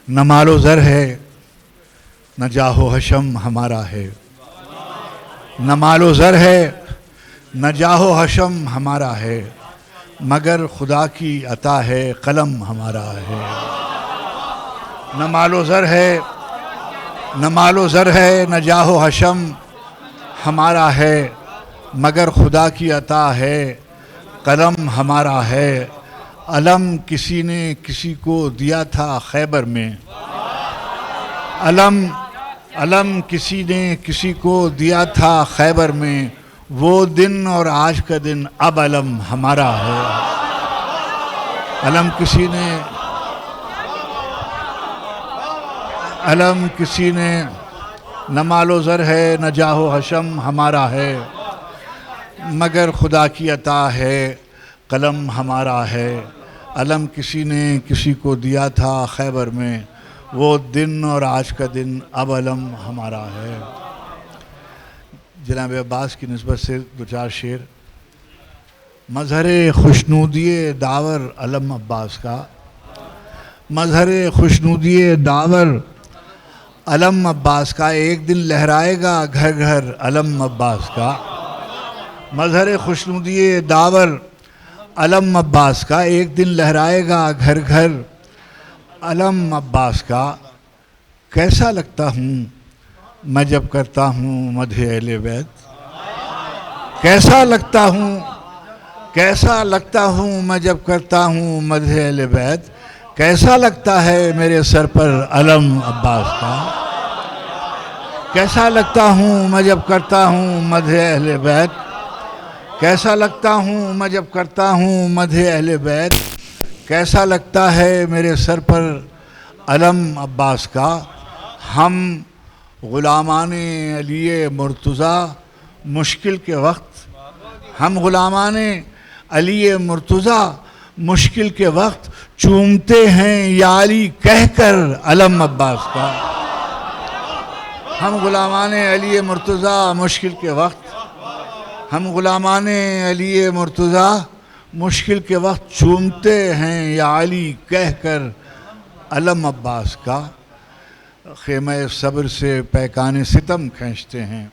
نہ مال و زر ہے نہ جاہ و حشم ہمارا ہے، نہ مال و زر ہے نہ جاہ و حشم ہمارا ہے، مگر خدا کی عطا ہے قلم ہمارا ہے۔ نہ مال و زر ہے نہ مال و زر ہے نہ جاہ و حشم ہمارا ہے، مگر خدا کی عطا ہے قلم ہمارا ہے۔ علم کسی نے کسی کو دیا تھا خیبر میں، علم کسی نے کسی کو دیا تھا خیبر میں، وہ دن اور آج کا دن اب علم ہمارا ہے۔ علم کسی نے نہ مال و زر ہے نہ جاہ و حشم ہمارا ہے، مگر خدا کی عطا ہے قلم ہمارا ہے۔ علم کسی نے کسی کو دیا تھا خیبر میں، وہ دن اور آج کا دن اب علم ہمارا ہے۔ جناب عباس کی نسبت سے دو چار شعر۔ مظہر خوشنودی داور علم عباس کا، مظہر خوشنودی داور علم عباس کا، ایک دن لہرائے گا گھر گھر علم عباس کا۔ مظہر خوشنودی داور علم عباس کا، ایک دن لہرائے گا گھر گھر علم عباس کا۔ کیسا لگتا ہوں میں جب کرتا ہوں مدح اہل بیت، کیسا لگتا ہوں میں جب کرتا ہوں مدح اہل بیت، کیسا لگتا ہے میرے سر پر علم عباس کا۔ کیسا لگتا ہوں میں جب کرتا ہوں مدح اہل بیت، کیسا لگتا ہوں میں جب کرتا ہوں مدح اہل بیت، کیسا لگتا ہے میرے سر پر علم عباس کا۔ ہم غلامان علی مرتضیٰ مشکل کے وقت، ہم غلامان علی مرتضیٰ مشکل کے وقت چومتے ہیں یا علی کہہ کر علم عباس کا۔ ہم غلامان علی مرتضیٰ مشکل کے وقت، ہم غلامان علی مرتضیٰ مشکل کے وقت چومتے ہیں یا علی کہہ کر علم عباس کا۔ خیمہ صبر سے پیکان ستم کھینچتے ہیں،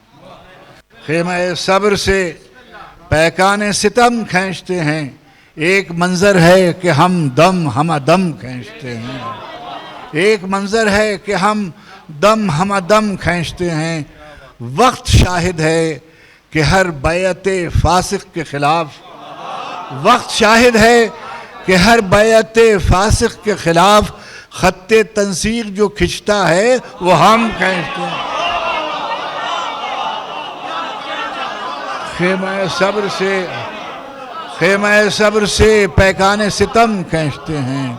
خیمہ صبر سے پیکان ستم کھینچتے ہیں، ایک منظر ہے کہ ہم دم ہمہ کھینچتے ہیں، ایک منظر ہے کہ ہم دم ہمہ کھینچتے ہیں۔ وقت شاہد ہے کہ ہر بیعت فاسق کے خلاف، وقت شاہد ہے کہ ہر بیعت فاسق کے خلاف خط تنسیق جو کھنچتا ہے وہ ہم کھینچتے ہیں۔ خیمہ صبر سے پیکان ستم کھینچتے ہیں،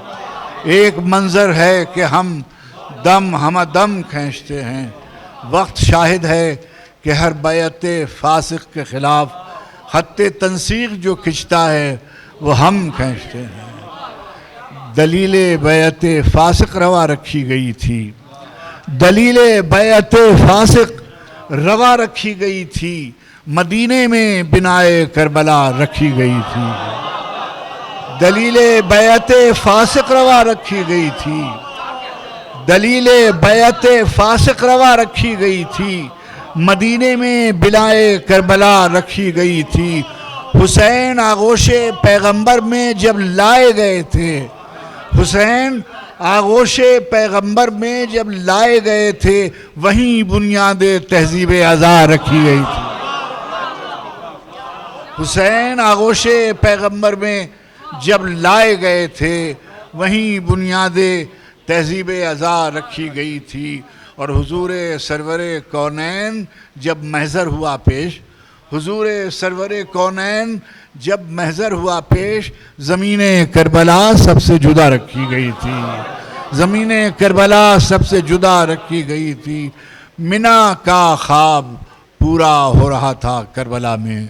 ایک منظر ہے کہ ہم دم ہمہ کھینچتے ہیں۔ وقت شاہد ہے کہ ہر بیعت فاسق کے خلاف خط تنسیق جو کھنچتا ہے وہ ہم کھینچتے ہیں۔ دلیل بیعت فاسق روا رکھی گئی تھی، دلیل بیعت فاسق روا رکھی گئی تھی، مدینے میں بنائے کربلا رکھی گئی تھی۔ دلیل بیعت فاسق روا رکھی گئی تھی، دلیل بیعت فاسق روا رکھی گئی تھی، مدینے میں بلائے کربلا رکھی گئی تھی۔ حسین آغوش پیغمبر میں جب لائے گئے تھے، حسین آغوش پیغمبر میں جب لائے گئے تھے، وہیں بنیاد تہذیب ازا رکھی گئی تھی۔ حسین آغوش پیغمبر میں جب لائے گئے تھے، وہیں بنیاد تہذیب ازا رکھی گئی تھی۔ اور حضور سرور کونین جب محضر ہوا پیش، حضور سرور کونین جب محضر ہوا پیش، زمین کربلا سب سے جدا رکھی گئی تھی، زمین کربلا سب سے جدا رکھی گئی تھی۔ منا کا خواب پورا ہو رہا تھا کربلا میں،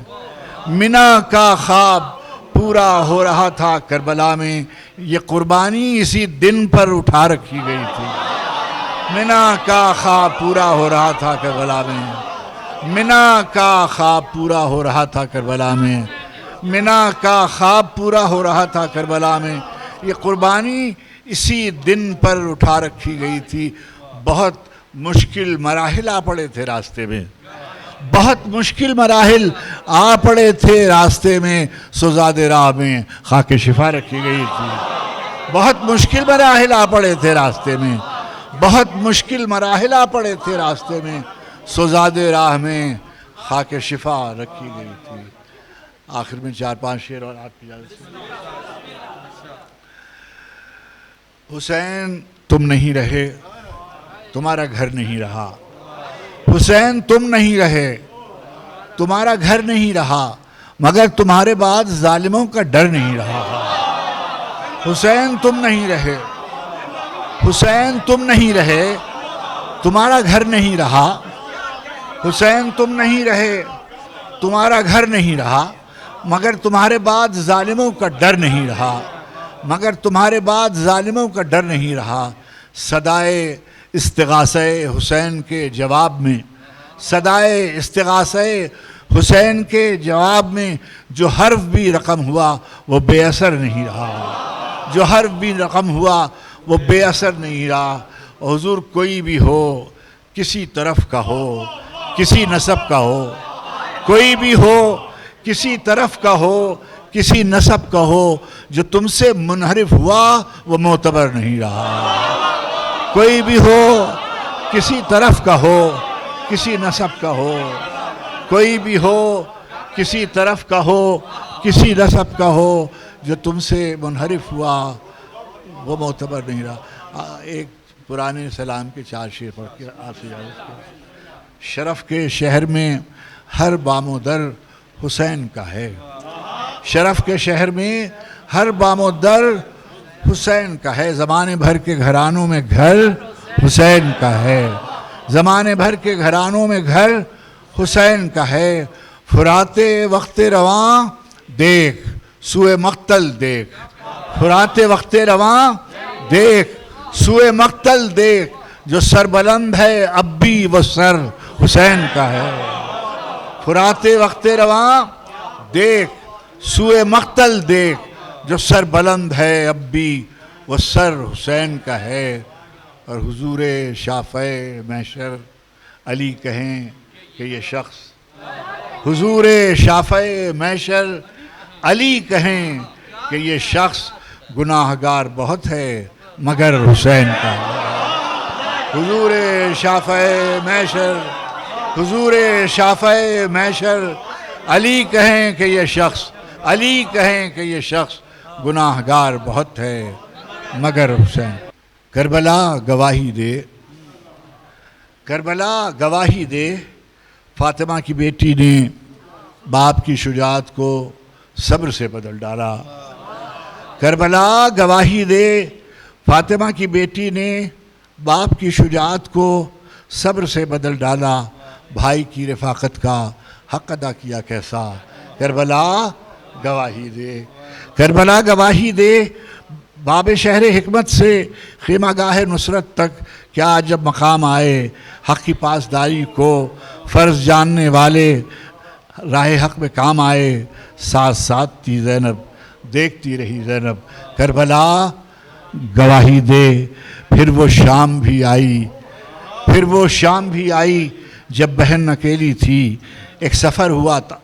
منا کا خواب پورا ہو رہا تھا کربلا میں، یہ قربانی اسی دن پر اٹھا رکھی گئی تھی۔ منا کا خواب پورا ہو رہا تھا کربلا میں، منا کا خواب پورا ہو رہا تھا کربلا میں، منا کا خواب پورا ہو رہا تھا کربلا میں، یہ قربانی اسی دن پر اٹھا رکھی گئی تھی. بہت مشکل مراحل آ پڑے تھے راستے میں, بہت مشکل مراحل آ پڑے تھے راستے میں, سوزاد راہ میں خاک شفا رکھی گئی تھی. بہت مشکل مراحل آ پڑے تھے راستے میں, بہت مشکل مراحل آ پڑے تھے راستے میں, سوزاد راہ میں خاک شفا رکھی گئی تھی. آخر میں 4-5 شعر اور آپ کی اجازت سے. حسین تم نہیں رہے, تمہارا گھر نہیں رہا. حسین تم نہیں رہے, تمہارا گھر نہیں رہا, مگر تمہارے بعد ظالموں کا ڈر نہیں رہا. حسین تم نہیں رہے, حسین تم نہیں رہے, تمہارا گھر نہیں رہا. حسین تم نہیں رہے, تمہارا گھر نہیں رہا, مگر تمہارے بعد ظالموں کا ڈر نہیں رہا. مگر تمہارے بعد ظالموں کا ڈر نہیں رہا. صدائے استغاثہ حسین کے جواب میں, صدائے استغاثہ حسین کے جواب میں جو حرف بھی رقم ہوا وہ بے اثر نہیں رہا. جو حرف بھی رقم ہوا وہ بے اثر نہیں رہا. حضور کوئی بھی ہو, کسی طرف کا ہو, کسی نسب کا ہو, کوئی بھی ہو, کسی طرف کا ہو, کسی نسب کا ہو, جو تم سے منحرف ہوا وہ معتبر نہیں رہا. کوئی بھی ہو, کسی طرف کا ہو, کسی نسب کا ہو, کوئی بھی ہو, کسی طرف کا ہو, کسی نسب کا ہو, جو تم سے منحرف ہوا وہ معتبر نہیں رہا. ایک پرانے سلام کے 4 شعر پڑھ کے آپ سے اجازت کریں. شرف کے شہر میں ہر بام و در حسین کا ہے. شرف کے شہر میں ہر بام و در حسین کا ہے. زمانے بھر کے گھرانوں میں گھر حسین کا ہے. زمانے بھر کے گھرانوں میں گھر حسین کا ہے. فراتے وقت رواں دیکھ سوئے مقتل دیکھ. فراتے وقت رواں دیکھ سوئے مقتل دیکھ. جو سر بلند ہے اب بھی وہ سر حسین کا ہے. فراتے وقت رواں دیکھ سوئے مقتل دیکھ. جو سر بلند ہے اب بھی وہ سر حسین کا ہے. اور حضور شافع محشر علی کہیں کہ یہ شخص, حضور شافع محشر علی کہیں کہ یہ شخص گناہگار بہت ہے مگر حسین کا ہے. حضور شافع محشر, حضور شافع محشر علی کہیں کہ یہ شخص, علی کہیں کہ یہ شخص گناہگار بہت ہے مگر حسین. کربلا گواہی دے, کربلا گواہی دے. فاطمہ کی بیٹی نے باپ کی شجاعت کو صبر سے بدل ڈالا. کربلا گواہی دے. فاطمہ کی بیٹی نے باپ کی شجاعت کو صبر سے بدل ڈالا. بھائی کی رفاقت کا حق ادا کیا کیسا. کربلا گواہی دے, کربلا گواہی دے. باب شہر حکمت سے خیمہ گاہ نصرت تک کیا جب مقام آئے. حق کی پاسداری کو فرض جاننے والے راہ حق میں کام آئے. ساتھ ساتھ تھی زینب, دیکھتی رہی زینب. کربلا گواہی دے. پھر وہ شام بھی آئی, پھر وہ شام بھی آئی جب بہن اکیلی تھی. ایک سفر ہوا تھا,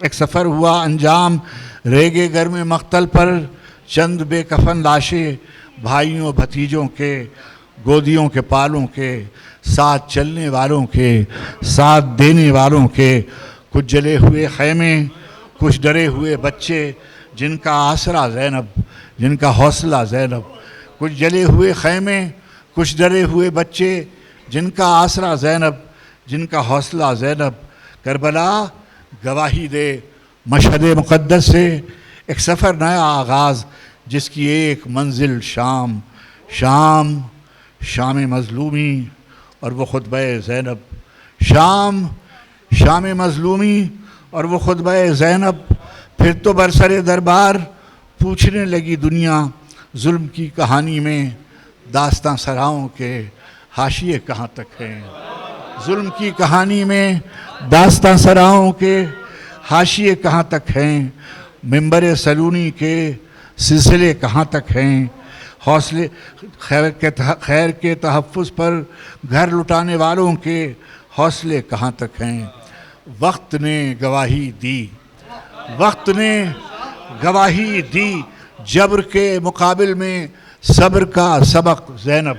ایک سفر ہوا انجام. ریگے گھر میں مقتل پر چند بے کفن لاشیں. بھائیوں بھتیجوں کے, گودیوں کے پالوں کے, ساتھ چلنے والوں کے, ساتھ دینے والوں کے. کچھ جلے ہوئے خیمے, کچھ ڈرے ہوئے بچے جن کا آسرا زینب, جن کا حوصلہ زینب. کچھ جلے ہوئے خیمے, کچھ ڈرے ہوئے بچے جن کا آسرا زینب, جن کا حوصلہ زینب. کربلا گواہی دے. مشہد مقدس سے ایک سفر نیا آغاز, جس کی ایک منزل شام. شام, شام مظلومی اور وہ خطبہ زینب. شام, شام مظلومی اور وہ خطبہ زینب. پھر تو برسر دربار پوچھنے لگی دنیا, ظلم کی کہانی میں داستاں سراؤں کے حاشیے کہاں تک ہیں. ظلم کی کہانی میں داستاں سراؤں کے حاشیے کہاں تک ہیں. منبر سلونی کے سلسلے کہاں تک ہیں. حوصلے خیر کے تحفظ پر گھر لٹانے والوں کے حوصلے کہاں تک ہیں؟ وقت نے گواہی دی، وقت نے گواہی دی، جبر کے مقابل میں صبر کا سبق زینب۔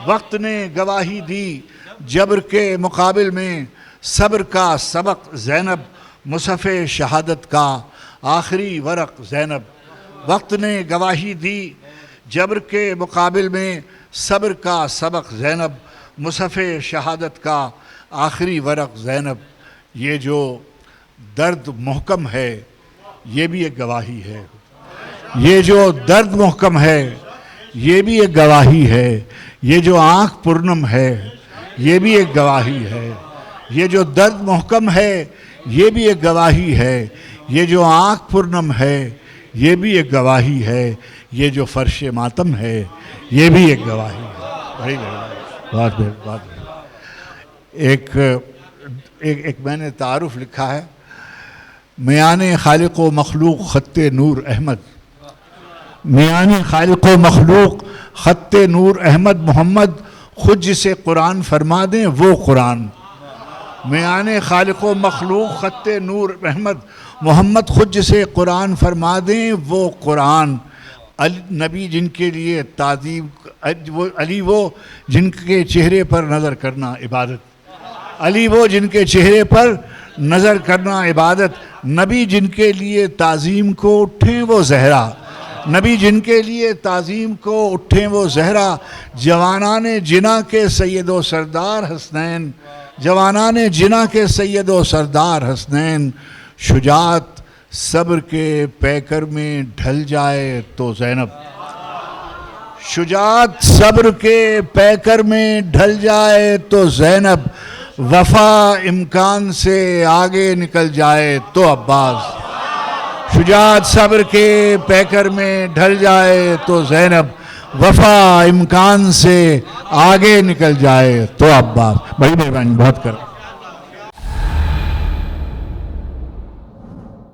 وقت نے گواہی دی، جبر کے مقابل میں صبر کا سبق زینب، مصحف شہادت کا آخری ورق زینب۔ وقت نے گواہی دی، جبر کے مقابل میں صبر کا سبق زینب، مصحف شہادت کا آخری ورق زینب۔ یہ جو درد محکم ہے یہ بھی ایک گواہی ہے، یہ جو درد محکم ہے یہ بھی ایک گواہی ہے، یہ جو آنکھ پرنم ہے یہ بھی ایک گواہی ہے، یہ جو درد محکم ہے یہ بھی ایک گواہی ہے، یہ جو آنکھ پرنم ہے یہ بھی ایک گواہی ہے، یہ جو فرش ماتم ہے یہ بھی ایک گواہی ہے۔ بہت بہت ایک میں نے تعارف لکھا ہے، میان خالق و مخلوق خط نور احمد، میان خالق و مخلوق خط نور احمد محمد، خود جسے قرآن فرما دیں وہ قرآن۔ میان خالق و مخلوق خط نور احمد محمد، خود جسے قرآن فرما دیں وہ قرآن۔ نبی جن کے لیے تعظیم، علی وہ جن کے چہرے پر نظر کرنا عبادت، علی وہ جن کے چہرے پر نظر کرنا عبادت، نبی جن کے لیے تعظیم کو اٹھیں وہ زہرا، نبی جن کے لیے تعظیم کو اٹھیں وہ زہرا، جوانان جنا کے سید و سردار حسنین، جوانان جنا کے سید و سردار حسنین، شجاعت صبر کے پیکر میں ڈھل جائے تو زینب، شجاعت صبر کے پیکر میں ڈھل جائے تو زینب، وفا امکان سے آگے نکل جائے تو عباس، شجاعت صبر کے پیکر میں ڈھل جائے تو زینب، وفا امکان سے آگے نکل جائے تو عباس۔ بڑی مہربانی، بہت کر